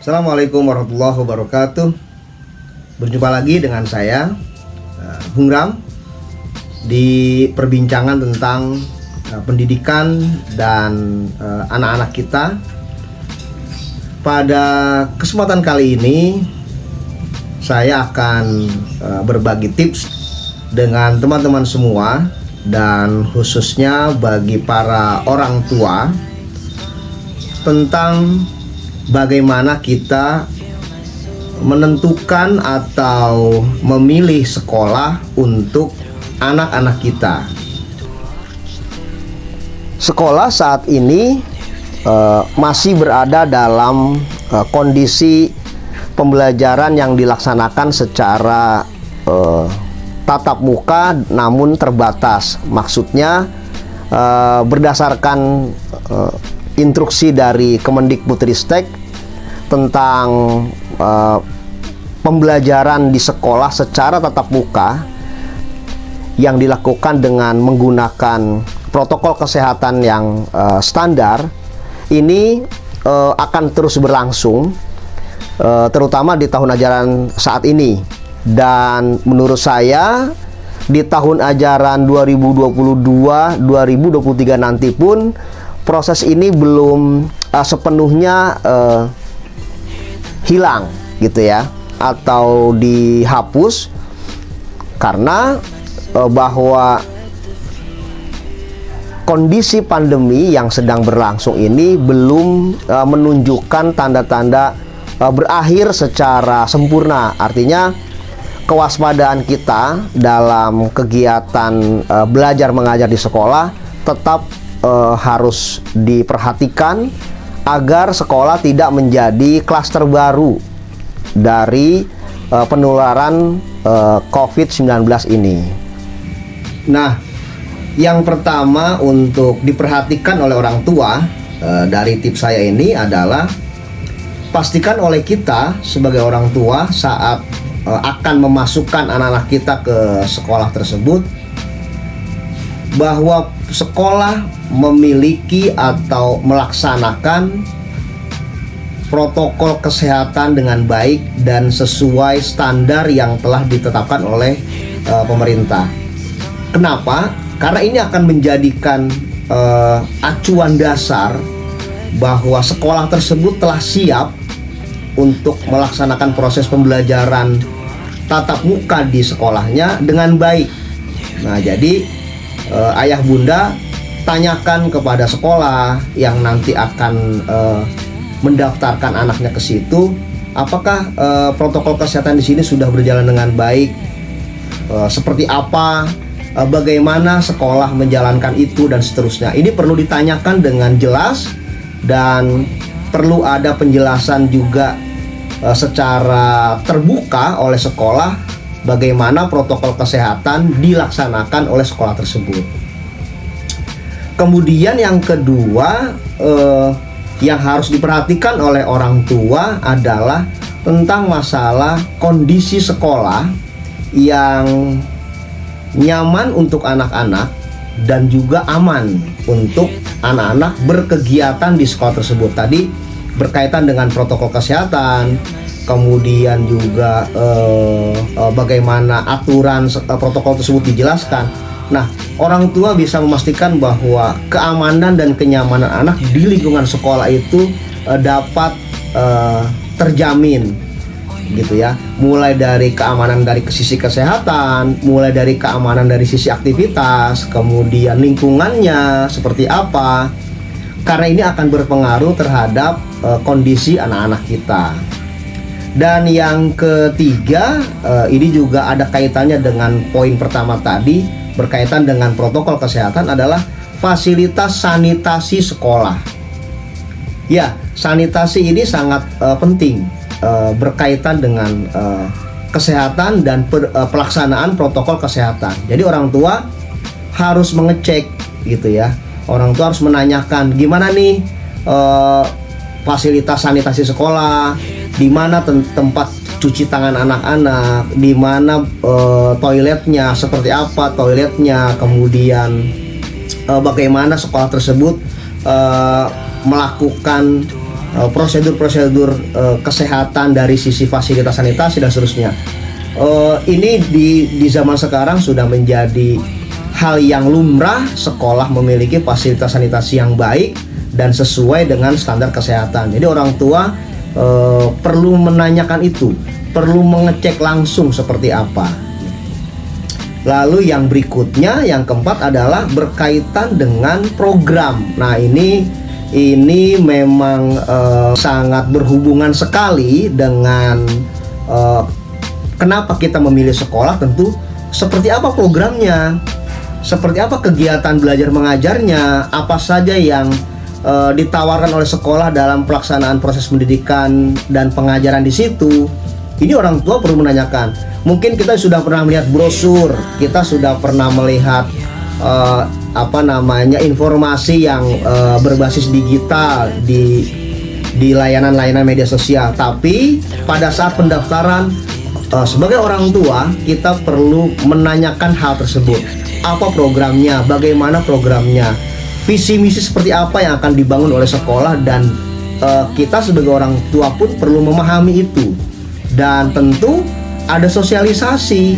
Assalamualaikum warahmatullahi wabarakatuh. Berjumpa lagi dengan saya, Bung Ram, di perbincangan tentang pendidikan dan anak-anak kita. Pada kesempatan kali ini, saya akan berbagi tips dengan teman-teman semua, dan khususnya bagi para orang tua, tentang bagaimana kita menentukan atau memilih sekolah untuk anak-anak kita. Sekolah saat ini masih berada dalam kondisi pembelajaran yang dilaksanakan secara tatap muka namun terbatas. Maksudnya berdasarkan instruksi dari Kemendikbudristek tentang pembelajaran di sekolah secara tatap muka yang dilakukan dengan menggunakan protokol kesehatan yang standar, ini akan terus berlangsung terutama di tahun ajaran saat ini. Dan menurut saya di tahun ajaran 2022-2023 nanti pun proses ini belum sepenuhnya hilang gitu ya, atau dihapus, karena bahwa kondisi pandemi yang sedang berlangsung ini belum menunjukkan tanda-tanda berakhir secara sempurna. Artinya kewaspadaan kita dalam kegiatan belajar mengajar di sekolah tetap harus diperhatikan agar sekolah tidak menjadi klaster baru dari penularan COVID-19 ini. Nah, yang pertama untuk diperhatikan oleh orang tua dari tips saya ini adalah pastikan oleh kita sebagai orang tua saat akan memasukkan anak-anak kita ke sekolah tersebut, bahwa sekolah memiliki atau melaksanakan protokol kesehatan dengan baik dan sesuai standar yang telah ditetapkan oleh pemerintah. Kenapa? Karena ini akan menjadikan acuan dasar bahwa sekolah tersebut telah siap untuk melaksanakan proses pembelajaran tatap muka di sekolahnya dengan baik. Nah, jadi ayah bunda tanyakan kepada sekolah yang nanti akan mendaftarkan anaknya ke situ, apakah protokol kesehatan di sini sudah berjalan dengan baik, seperti apa, bagaimana sekolah menjalankan itu, dan seterusnya. Ini perlu ditanyakan dengan jelas, dan perlu ada penjelasan juga secara terbuka oleh sekolah bagaimana protokol kesehatan dilaksanakan oleh sekolah tersebut. Kemudian yang kedua yang harus diperhatikan oleh orang tua adalah tentang masalah kondisi sekolah yang nyaman untuk anak-anak dan juga aman untuk anak-anak berkegiatan di sekolah tersebut. Tadi berkaitan dengan protokol kesehatan, kemudian juga bagaimana aturan protokol tersebut dijelaskan. Nah, orang tua bisa memastikan bahwa keamanan dan kenyamanan anak di lingkungan sekolah itu dapat terjamin gitu ya. Mulai dari keamanan dari sisi kesehatan, mulai dari keamanan dari sisi aktivitas, kemudian lingkungannya seperti apa. Karena ini akan berpengaruh terhadap kondisi anak-anak kita. Dan yang ketiga, ini juga ada kaitannya dengan poin pertama tadi, berkaitan dengan protokol kesehatan, adalah fasilitas sanitasi sekolah. Ya, sanitasi ini sangat penting berkaitan dengan kesehatan dan pelaksanaan protokol kesehatan. Jadi orang tua harus mengecek gitu ya. Orang tua harus menanyakan gimana nih fasilitas sanitasi sekolah, di mana tempat cuci tangan anak-anak, di mana toiletnya, seperti apa toiletnya, kemudian bagaimana sekolah tersebut melakukan prosedur-prosedur kesehatan dari sisi fasilitas sanitasi dan seterusnya. Ini di zaman sekarang sudah menjadi hal yang lumrah sekolah memiliki fasilitas sanitasi yang baik dan sesuai dengan standar kesehatan. Jadi orang tua perlu menanyakan itu, perlu mengecek langsung seperti apa. Lalu yang berikutnya, yang keempat adalah berkaitan dengan program. Nah ini memang sangat berhubungan sekali dengan kenapa kita memilih sekolah. Tentu seperti apa programnya, seperti apa kegiatan belajar mengajarnya, apa saja yang ditawarkan oleh sekolah dalam pelaksanaan proses pendidikan dan pengajaran di situ. Ini orang tua perlu menanyakan. Mungkin kita sudah pernah melihat brosur, kita sudah pernah melihat informasi yang berbasis digital di layanan-layanan media sosial. Tapi pada saat pendaftaran, sebagai orang tua kita perlu menanyakan hal tersebut. Apa programnya, bagaimana programnya, visi misi seperti apa yang akan dibangun oleh sekolah, dan kita sebagai orang tua pun perlu memahami itu. Dan tentu ada sosialisasi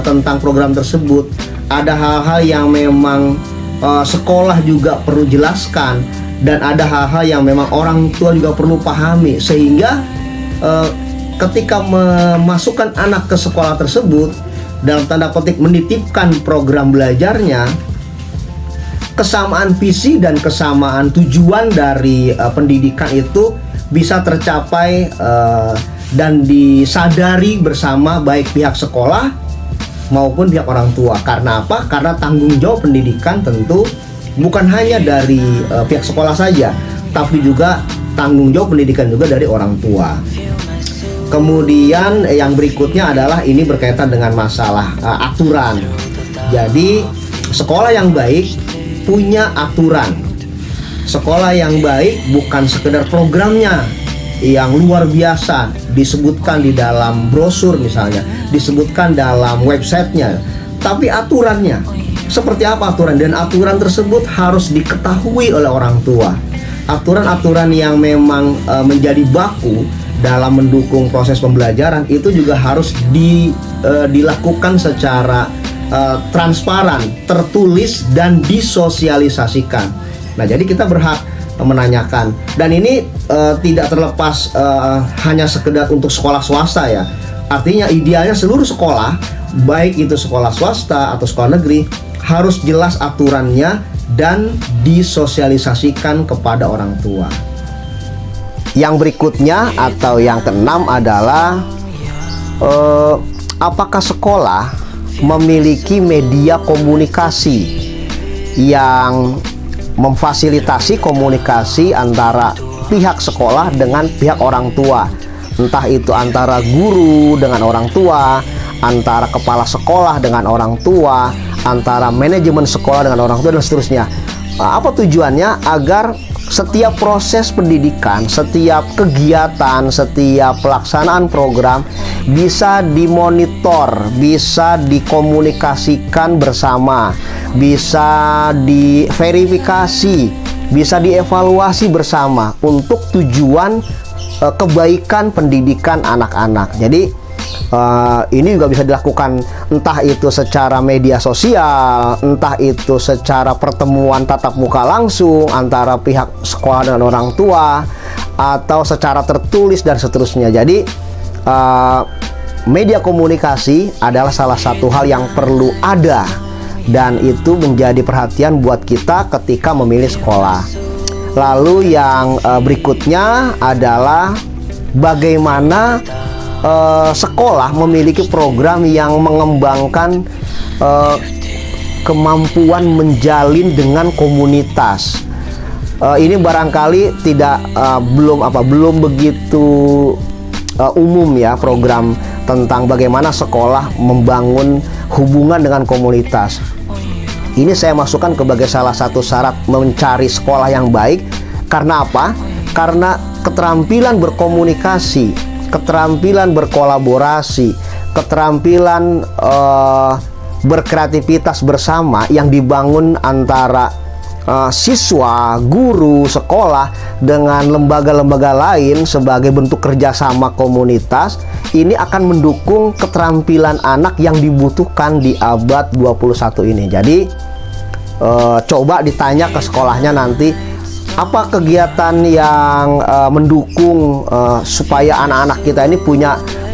tentang program tersebut. Ada hal-hal yang memang sekolah juga perlu jelaskan, dan ada hal-hal yang memang orang tua juga perlu pahami, sehingga ketika memasukkan anak ke sekolah tersebut, dalam tanda petik menitipkan program belajarnya, kesamaan visi dan kesamaan tujuan dari pendidikan itu bisa tercapai dan disadari bersama baik pihak sekolah maupun pihak orang tua. Karena apa? Karena tanggung jawab pendidikan tentu bukan hanya dari pihak sekolah saja, tapi juga tanggung jawab pendidikan juga dari orang tua. Kemudian yang berikutnya adalah ini berkaitan dengan masalah aturan. Jadi sekolah yang baik punya aturan. Sekolah yang baik bukan sekedar programnya yang luar biasa disebutkan di dalam brosur misalnya, disebutkan dalam websitenya, tapi aturannya seperti apa aturan, dan aturan tersebut harus diketahui oleh orang tua. Aturan-aturan yang memang menjadi baku dalam mendukung proses pembelajaran itu juga harus dilakukan secara transparan, tertulis, dan disosialisasikan. Nah, jadi kita berhak menanyakan, dan ini tidak terlepas hanya sekedar untuk sekolah swasta ya. Artinya idealnya seluruh sekolah, baik itu sekolah swasta atau sekolah negeri, harus jelas aturannya dan disosialisasikan kepada orang tua. Yang berikutnya atau yang keenam adalah apakah sekolah memiliki media komunikasi yang memfasilitasi komunikasi antara pihak sekolah dengan pihak orang tua, entah itu antara guru dengan orang tua, antara kepala sekolah dengan orang tua, antara manajemen sekolah dengan orang tua, dan seterusnya. Apa tujuannya? Agar setiap proses pendidikan, setiap kegiatan, setiap pelaksanaan program bisa dimonitor, bisa dikomunikasikan bersama, bisa diverifikasi, bisa dievaluasi bersama untuk tujuan kebaikan pendidikan anak-anak. Jadi ini juga bisa dilakukan entah itu secara media sosial, entah itu secara pertemuan tatap muka langsung antara pihak sekolah dengan orang tua, atau secara tertulis dan seterusnya. Jadi media komunikasi adalah salah satu hal yang perlu ada, dan itu menjadi perhatian buat kita ketika memilih sekolah. Lalu yang berikutnya adalah bagaimana sekolah memiliki program yang mengembangkan kemampuan menjalin dengan komunitas. Ini barangkali belum begitu umum ya, program tentang bagaimana sekolah membangun hubungan dengan komunitas. Ini saya masukkan sebagai salah satu syarat mencari sekolah yang baik. Karena apa? Karena keterampilan berkomunikasi, keterampilan berkolaborasi, keterampilan berkreativitas bersama yang dibangun antara siswa, guru, sekolah dengan lembaga-lembaga lain sebagai bentuk kerjasama komunitas, ini akan mendukung keterampilan anak yang dibutuhkan di abad 21 ini. Jadi coba ditanya ke sekolahnya nanti, apa kegiatan yang mendukung supaya anak-anak kita ini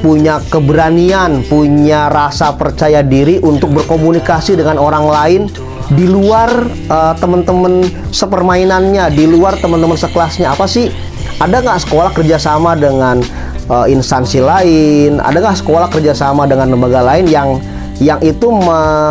punya keberanian, punya rasa percaya diri untuk berkomunikasi dengan orang lain di luar teman-teman sepermainannya, di luar teman-teman sekelasnya. Apa sih? Ada nggak sekolah kerjasama dengan instansi lain? Ada nggak sekolah kerjasama dengan lembaga lain yang itu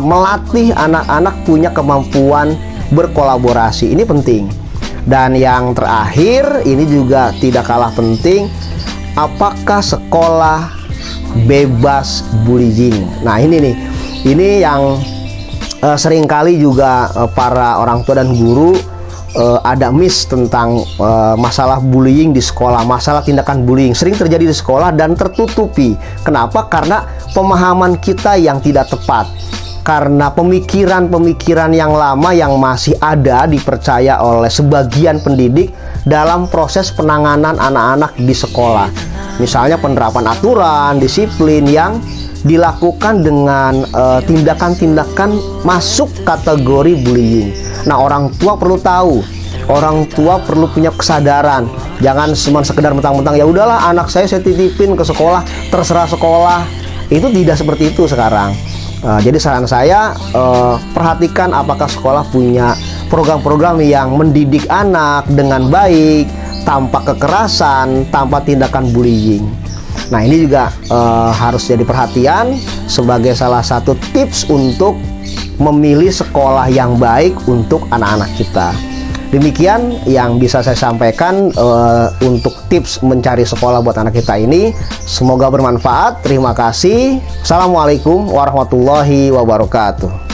melatih anak-anak punya kemampuan berkolaborasi? Ini penting. Dan yang terakhir, ini juga tidak kalah penting, apakah sekolah bebas bullying? Nah ini yang seringkali juga para orang tua dan guru ada miss tentang masalah bullying di sekolah, masalah tindakan bullying sering terjadi di sekolah dan tertutupi. Kenapa? Karena pemahaman kita yang tidak tepat, karena pemikiran-pemikiran yang lama yang masih ada dipercaya oleh sebagian pendidik dalam proses penanganan anak-anak di sekolah. Misalnya penerapan aturan, disiplin yang dilakukan dengan tindakan-tindakan masuk kategori bullying. Nah, orang tua perlu tahu, orang tua perlu punya kesadaran. Jangan cuma sekedar mentang-mentang ya udahlah anak saya titipin ke sekolah, terserah sekolah. Itu tidak seperti itu sekarang. Jadi saran saya, perhatikan apakah sekolah punya program-program yang mendidik anak dengan baik, tanpa kekerasan, tanpa tindakan bullying. Nah, ini juga harus jadi perhatian sebagai salah satu tips untuk memilih sekolah yang baik untuk anak-anak kita. Demikian yang bisa saya sampaikan untuk tips mencari sekolah buat anak kita ini. Semoga bermanfaat. Terima kasih. Assalamualaikum warahmatullahi wabarakatuh.